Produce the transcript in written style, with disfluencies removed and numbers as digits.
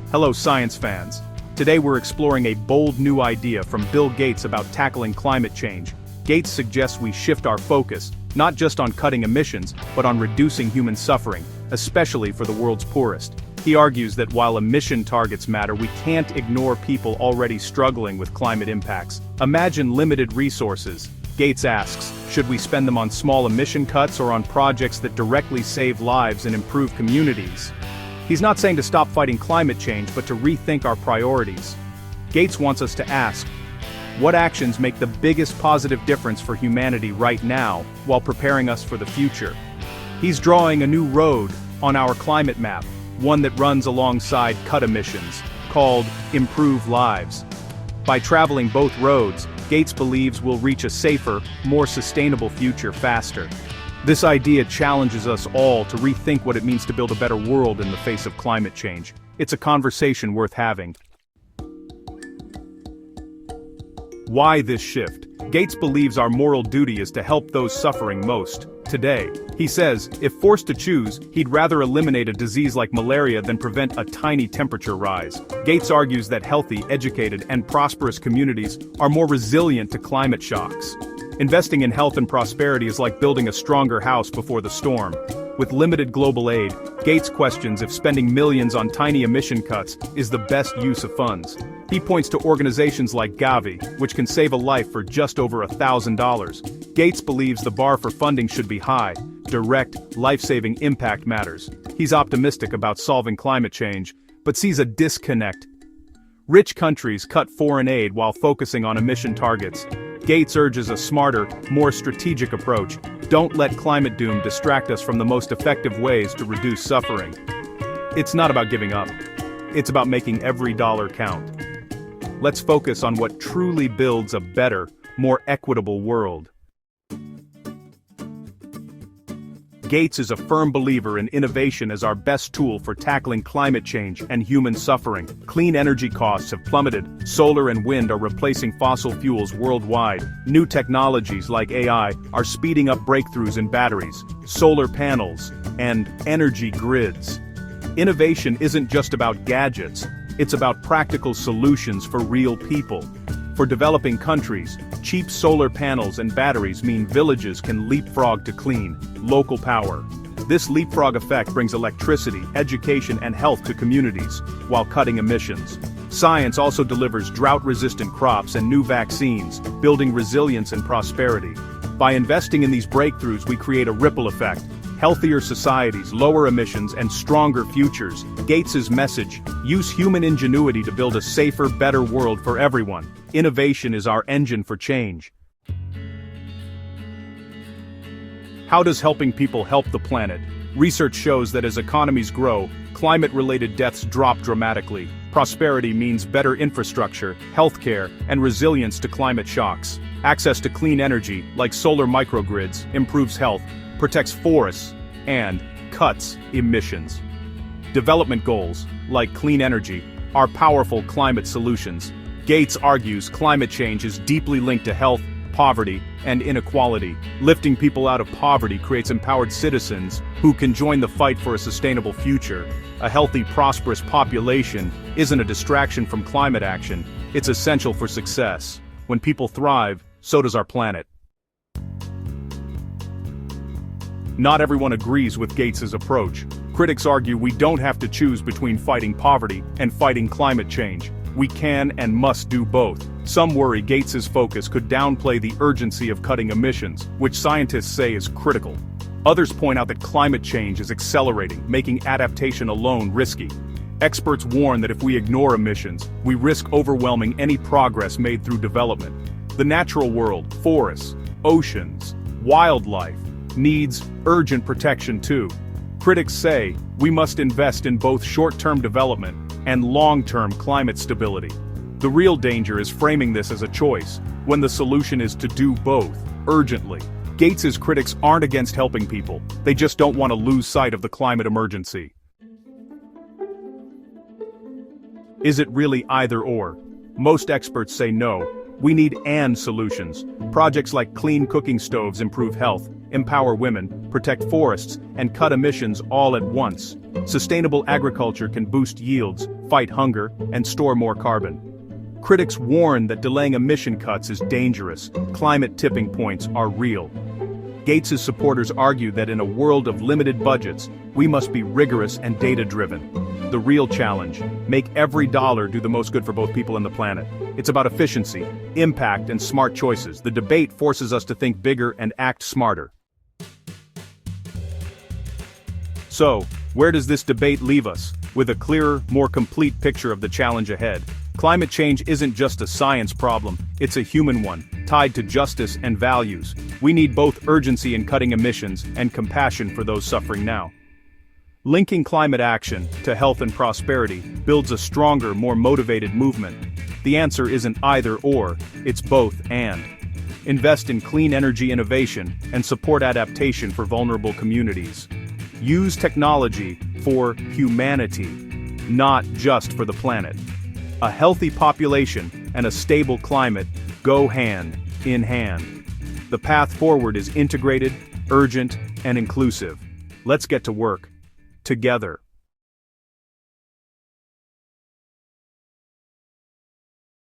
Hello science fans. Today we're exploring a bold new idea from Bill Gates about tackling climate change. Gates suggests we shift our focus, not just on cutting emissions, but on reducing human suffering, especially for the world's poorest. He argues that while emission targets matter, we can't ignore people already struggling with climate impacts. Imagine limited resources. Gates asks, should we spend them on small emission cuts or on projects that directly save lives and improve communities? He's not saying to stop fighting climate change, but to rethink our priorities. Gates wants us to ask, what actions make the biggest positive difference for humanity right now, while preparing us for the future? He's drawing a new road on our climate map, one that runs alongside cut emissions, called Improve Lives. By traveling both roads, Gates believes we'll reach a safer, more sustainable future faster. This idea challenges us all to rethink what it means to build a better world in the face of climate change. It's a conversation worth having. Why this shift? Gates believes our moral duty is to help those suffering most. Today, he says, if forced to choose, he'd rather eliminate a disease like malaria than prevent a tiny temperature rise. Gates argues that healthy, educated, and prosperous communities are more resilient to climate shocks. Investing in health and prosperity is like building a stronger house before the storm. With limited global aid, Gates questions if spending millions on tiny emission cuts is the best use of funds. He points to organizations like Gavi, which can save a life for just over $1,000. Gates believes the bar for funding should be high. Direct, life-saving impact matters. He's optimistic about solving climate change, but sees a disconnect. Rich countries cut foreign aid while focusing on emission targets. Gates urges a smarter, more strategic approach. Don't let climate doom distract us from the most effective ways to reduce suffering. It's not about giving up. It's about making every dollar count. Let's focus on what truly builds a better, more equitable world. Gates is a firm believer in innovation as our best tool for tackling climate change and human suffering. Clean energy costs have plummeted. Solar and wind are replacing fossil fuels worldwide. New technologies like AI are speeding up breakthroughs in batteries, solar panels, and energy grids. Innovation isn't just about gadgets, it's about practical solutions for real people. For developing countries, cheap solar panels and batteries mean villages can leapfrog to clean, local power. This leapfrog effect brings electricity, education, and health to communities, while cutting emissions. Science also delivers drought-resistant crops and new vaccines, building resilience and prosperity. By investing in these breakthroughs, we create a ripple effect. Healthier societies, lower emissions, and stronger futures. Gates's message: use human ingenuity to build a safer, better world for everyone. Innovation is our engine for change. How does helping people help the planet? Research shows that as economies grow, climate-related deaths drop dramatically. Prosperity means better infrastructure, healthcare, and resilience to climate shocks. Access to clean energy, like solar microgrids, improves health, protects forests, and cuts emissions. Development goals, like clean energy, are powerful climate solutions. Gates argues climate change is deeply linked to health, poverty, and inequality. Lifting people out of poverty creates empowered citizens who can join the fight for a sustainable future. A healthy, prosperous population isn't a distraction from climate action, it's essential for success. When people thrive, so does our planet. Not everyone agrees with Gates's approach. Critics argue we don't have to choose between fighting poverty and fighting climate change. We can and must do both. Some worry Gates's focus could downplay the urgency of cutting emissions, which scientists say is critical. Others point out that climate change is accelerating, making adaptation alone risky. Experts warn that if we ignore emissions, we risk overwhelming any progress made through development. The natural world, forests, oceans, wildlife, needs urgent protection too. Critics say we must invest in both short-term development and long-term climate stability. The real danger is framing this as a choice, when the solution is to do both, urgently. Gates's critics aren't against helping people, they just don't want to lose sight of the climate emergency. Is it really either or? Most experts say no. We need and solutions. Projects like clean cooking stoves improve health, empower women, protect forests, and cut emissions all at once. Sustainable agriculture can boost yields, fight hunger, and store more carbon. Critics warn that delaying emission cuts is dangerous. Climate tipping points are real. Gates's supporters argue that in a world of limited budgets, we must be rigorous and data-driven. The real challenge: make every dollar do the most good for both people and the planet. It's about efficiency, impact, and smart choices. The debate forces us to think bigger and act smarter. So, where does this debate leave us? With a clearer, more complete picture of the challenge ahead. Climate change isn't just a science problem, it's a human one, tied to justice and values. We need both urgency in cutting emissions and compassion for those suffering now. Linking climate action to health and prosperity builds a stronger, more motivated movement. The answer isn't either or, it's both and. Invest in clean energy innovation and support adaptation for vulnerable communities. Use technology for humanity, not just for the planet. A healthy population and a stable climate go hand in hand. The path forward is integrated, urgent, and inclusive. Let's get to work. Together.